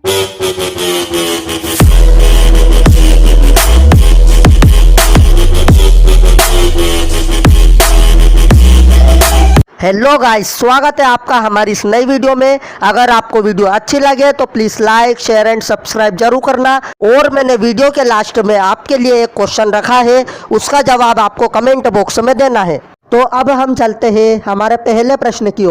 Hello guys, स्वागत है आपका हमारी इस नई वीडियो में। अगर आपको वीडियो अच्छी लगे तो please like, share and subscribe जरूर करना। और मैंने वीडियो के लास्ट में आपके लिए एक क्वेश्चन रखा है, उसका जवाब आपको कमेंट बॉक्स में देना है। तो अब हम चलते हैं हमारे पहले प्रश्न की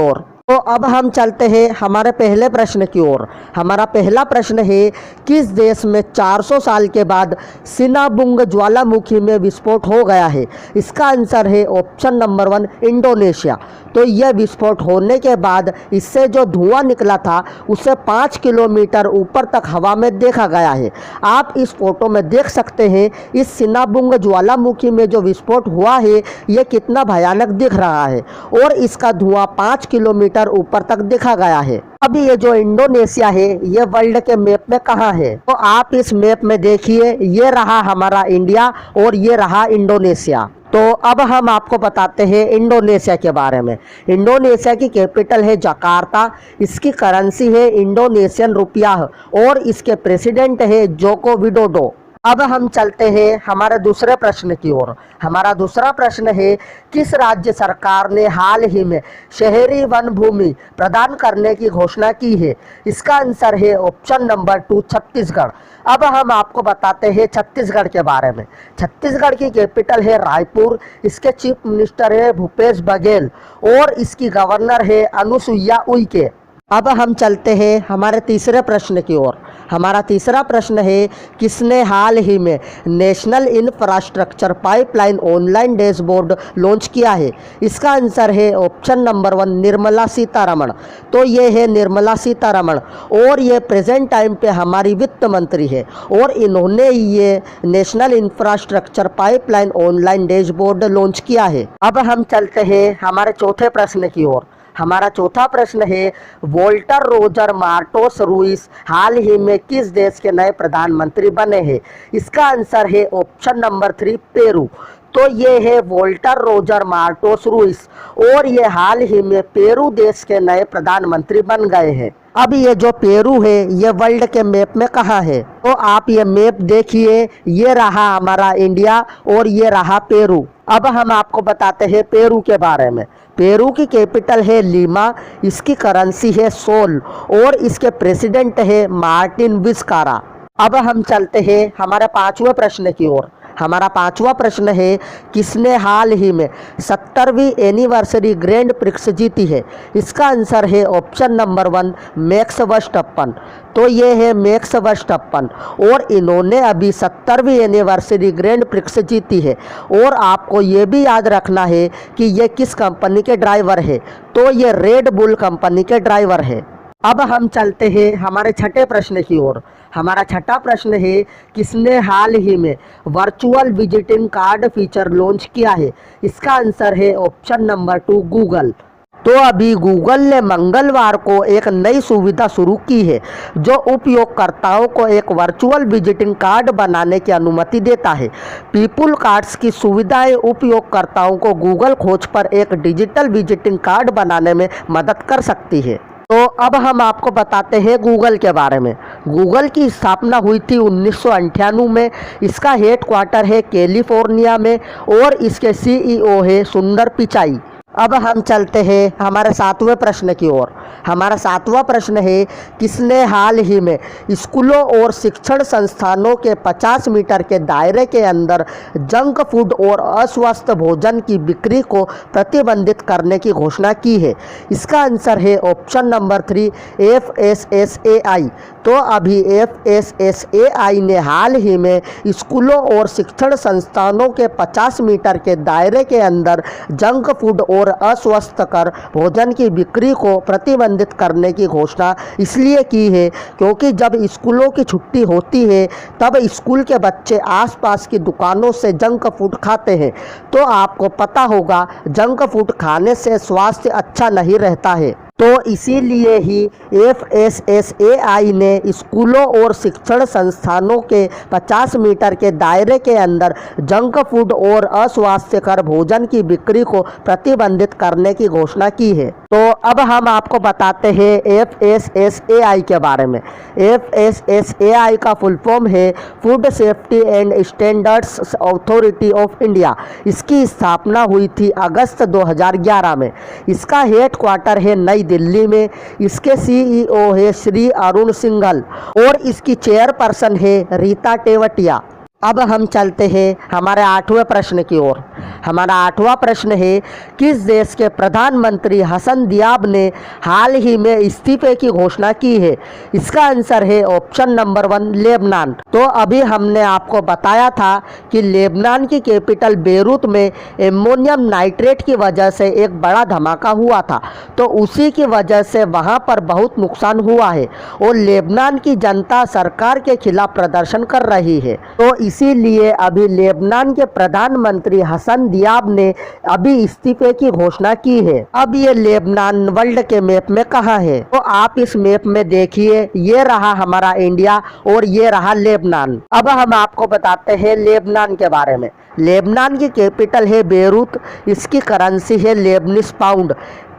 ओर। हमारे पहला प्रश्न है, किस देश में 400 साल के बाद सिनाबुंग ज्वालामुखी में विस्फोट हो गया है? इसका आंसर है ऑप्शन नंबर 1 इंडोनेशिया। तो यह विस्फोट होने के बाद इससे जो धुआं निकला था उसे 5 किलोमीटर ऊपर तक हवा में देखा गया है। आप इस फोटो में देख सकते हैं इस सिनाबुंग ज्वालामुखी में जो विस्फोट हुआ है यह कितना भयानक दिख रहा है और इसका धुआं 5 किलोमीटर ऊपर तक देखा गया है। अब ये जो इंडोनेशिया है ये वर्ल्ड के मैप में कहाँ है? तो आप इस मैप में देखिए, ये रहा हमारा इंडिया और ये रहा इंडोनेशिया। तो अब हम आपको बताते हैं इंडोनेशिया के बारे में। इंडोनेशिया की कैपिटल है जकार्ता, इसकी करेंसी है इंडोनेशियन रुपया और इसके प्रेसिडेंट है जोको विडोडो। अब हम चलते हैं हमारे दूसरे प्रश्न की ओर। हमारा दूसरा प्रश्न है, किस राज्य सरकार ने हाल ही में शहरी वन भूमि प्रदान करने की घोषणा की है? इसका आंसर है ऑप्शन नंबर 2 छत्तीसगढ़। अब हम आपको बताते हैं छत्तीसगढ़ के बारे में। छत्तीसगढ़ की कैपिटल है रायपुर, इसके चीफ मिनिस्टर है भूपेश बघेल और इसकी गवर्नर है अनुसुईया उइके। अब हम चलते हैं हमारे तीसरे प्रश्न की ओर। हमारा तीसरा प्रश्न है, किसने हाल ही में national infrastructure pipeline online dashboard launch किया है? इसका आंसर है ऑप्शन नंबर 1 निर्मला सीतारमण। तो ये है निर्मला सीतारमण और ये प्रेजेंट टाइम पे हमारी वित्त मंत्री है और इन्होंने ये national infrastructure pipeline online dashboard launch किया है। अब हम चलते हैं हमारे चौथे प्रश्न की ओर। हमारा चौथा प्रश्न है, वोल्टर रोजर मार्टोस रुइस हाल ही में किस देश के नए प्रधानमंत्री बने हैं? इसका आंसर है ऑप्शन नंबर 3 पेरू। तो ये है वोल्टर रोजर मार्टोस रुइस और ये हाल ही में पेरू देश के नए प्रधानमंत्री बन गए हैं। अब ये जो पेरू है ये वर्ल्ड के मैप में कहाँ है? तो आप ये मैप देखिए, ये रहा हमारा इंडिया और ये रहा पेरू। अब हम आपको बताते हैं पेरू के बारे में। पेरू की कैपिटल है लीमा, इसकी करेंसी है सोल और इसके प्रेसिडेंट है मार्टिन विस्कारा। अब हम चलते हैं हमारे पांचवें प्रश्न की ओर। हमारा पांचवा प्रश्न है, किसने हाल ही में 70वीं एनिवर्सरी ग्रैंड प्रिक्स जीती है? इसका आंसर है ऑप्शन नंबर 1 मैक्स वर्स्टप्पन। तो ये है मैक्स वर्स्टप्पन और इन्होंने अभी 70वीं एनिवर्सरी ग्रैंड प्रिक्स जीती है। और आपको ये भी याद रखना है कि ये किस कंपनी के ड्राइवर है? तो ये रेड बुल कंपनी के ड्राइवर है। अब हम चलते हैं हमारे छठे प्रश्न की ओर। हमारा छठा प्रश्न है, किसने हाल ही में virtual visiting card feature launch किया है? इसका आंसर है ऑप्शन नंबर 2 गूगल। तो अभी गूगल ने मंगलवार को एक नई सुविधा शुरू की है जो उपयोगकर्ताओं को एक वर्चुअल विजिटिंग कार्ड बनाने की अनुमति देता है। पीपुल कार्ड्स की सुविधाएं उपयोगकर्ताओं को गूगल खोज पर एक डिजिटल विजिटिंग कार्ड बनाने में मदद कर सकती है। तो अब हम आपको बताते हैं गूगल के बारे में। गूगल की स्थापना हुई थी 1998 में। इसका हेडक्वार्टर है कैलिफोर्निया में और इसके सीईओ है सुंदर पिचाई। अब हम चलते हैं हमारे सातवें प्रश्न की ओर। हमारा सातवां प्रश्न है, किसने हाल ही में स्कूलों और शिक्षण संस्थानों के 50 मीटर के दायरे के अंदर जंक फूड और अस्वस्थ भोजन की बिक्री को प्रतिबंधित करने की घोषणा की है? इसका आंसर है ऑप्शन नंबर 3 FSSAI। तो अभी FSSAI ने हाल ही में स्कूलों और शिक्षण संस्थानों के 50 मीटर के दायरे के अंदर जंक फूड और अस्वस्थकर भोजन की बिक्री को प्रतिबंधित करने की घोषणा इसलिए की है क्योंकि जब स्कूलों की छुट्टी होती है तब स्कूल के बच्चे आसपास की दुकानों से जंक फूड खाते हैं। तो आपको पता होगा जंक फूड खाने से स्वास्थ्य अच्छा नहीं रहता है। तो इसीलिए ही FSSAI ने स्कूलों और शिक्षण संस्थानों के 50 मीटर के दायरे के अंदर जंक फूड और अस्वास्थ्यकर भोजन की बिक्री को प्रतिबंधित करने की घोषणा की है। तो अब हम आपको बताते हैं FSSAI के बारे में। FSSAI का फुल फॉर्म है food safety and standards authority of India. इसकी स्थापना हुई थी अगस्त 2011 में। इसका हेड क्वार्टर है नई दिल्ली में। इसके CEO है श्री अरुण सिंघल और इसकी चेयरपर्सन है रीता टेवटिया। अब हम चलते हैं हमारे 8वें प्रश्न की ओर। हमारा 8वां प्रश्न है, किस देश के प्रधानमंत्री हसन दियाब ने हाल ही में इस्तीफे की घोषणा की है? इसका आंसर है ऑप्शन नंबर 1 लेबनान। तो अभी हमने आपको बताया था कि लेबनान की कैपिटल बेरूत में एमोनियम नाइट्रेट की वजह से एक बड़ा धमाका हुआ था, तो उसी की वजह से वहाँ पर बहुत नुकसान हुआ है और लेबनान की जनता सरकार के खिलाफ प्रदर्शन कर रही है। तो इसीलिए अभी लेबनान के प्रधानमंत्री हसन दियाब ने अभी इस्तीफे की घोषणा की है। अब ये लेबनान वर्ल्ड के मैप में कहाँ है? तो आप इस मैप में देखिए, ये रहा हमारा इंडिया और ये रहा लेबनान। अब हम आपको बताते हैं लेबनान के बारे में। लेबनान की कैपिटल है बेरूत। इसकी करेंसी है लेबनीज पाउंड।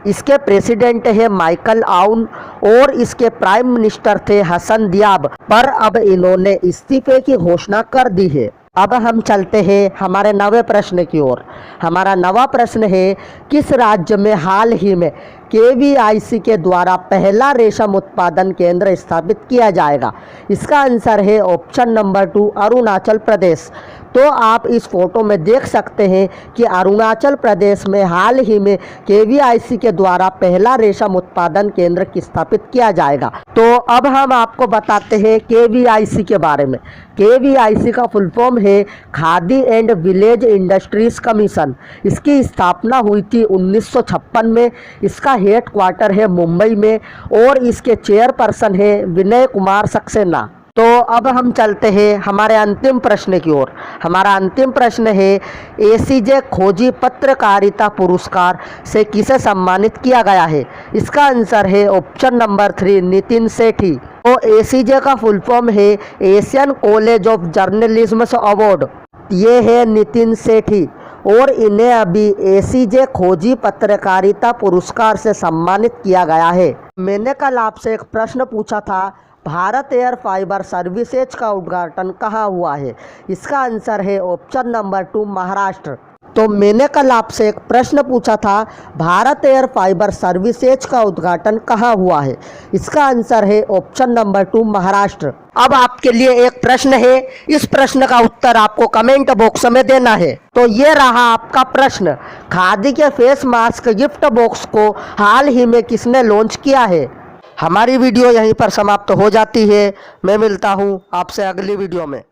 इसके प्रेसिडेंट है माइकल आउन और इसके प्राइम मिनिस्टर थे हसन दियाब, पर अब इन्होंने इस्तीफे की घोषणा कर दी है। अब हम चलते हैं हमारे 9वें प्रश्न की ओर। हमारा 9वां प्रश्न है, किस राज्य में हाल ही में KVIC के द्वारा पहला रेशम उत्पादन केंद्र स्थापित किया जाएगा? इसका आंसर है ऑप्शन नंबर 2 अरुणाचल प्रदेश। तो आप इस फोटो में देख सकते हैं कि अरुणाचल प्रदेश में हाल ही में KVIC के द्वारा पहला रेशम उत्पादन केंद्र स्थापित किया जाएगा। तो अब हम आपको बताते हैं KVIC के बारे में। KVIC का फुल फॉर्म है khadi and village industries commission. इसकी स्थापना हुई थी 1956 में। इसका हेड क्वार्टर है मुंबई में और इसके चेयरपर्सन है विनय कुमार सक्सेना। तो अब हम चलते हैं हमारे अंतिम प्रश्न की ओर। हमारा अंतिम प्रश्न है, ACJ खोजी पत्रकारिता पुरस्कार से किसे सम्मानित किया गया है? इसका आंसर है ऑप्शन नंबर 3 नितिन सेठी। तो ACJ का फुल फॉर्म है Asian college of journalism award. ये है नितिन सेठी और इन्हें अभी ACJ खोजी पत्रकारिता पुरस्कार से सम्मानित किया गया है। मैंने कल आपसे एक प्रश्न पूछा था, भारत एयर फाइबर सर्विसेज का उद्घाटन कहाँ हुआ है? इसका आंसर है ऑप्शन नंबर 2 महाराष्ट्र। तो मैंने कल आपसे एक प्रश्न पूछा था, भारत एयर फाइबर सर्विसेज का उद्घाटन कहाँ हुआ है? इसका आंसर है ऑप्शन नंबर 2 महाराष्ट्र। अब आपके लिए एक प्रश्न है, इस प्रश्न का उत्तर आपको कमेंट बॉक्स में देना है। तो ये रहा आपका प्रश्न, खादी के फेस मास्क गिफ्ट बॉक्स को हाल ही में किसने लॉन्च किया है? हमारी वीडियो यहीं पर समाप्त हो जाती है। मैं मिलता हूँ आपसे अगली वीडियो में।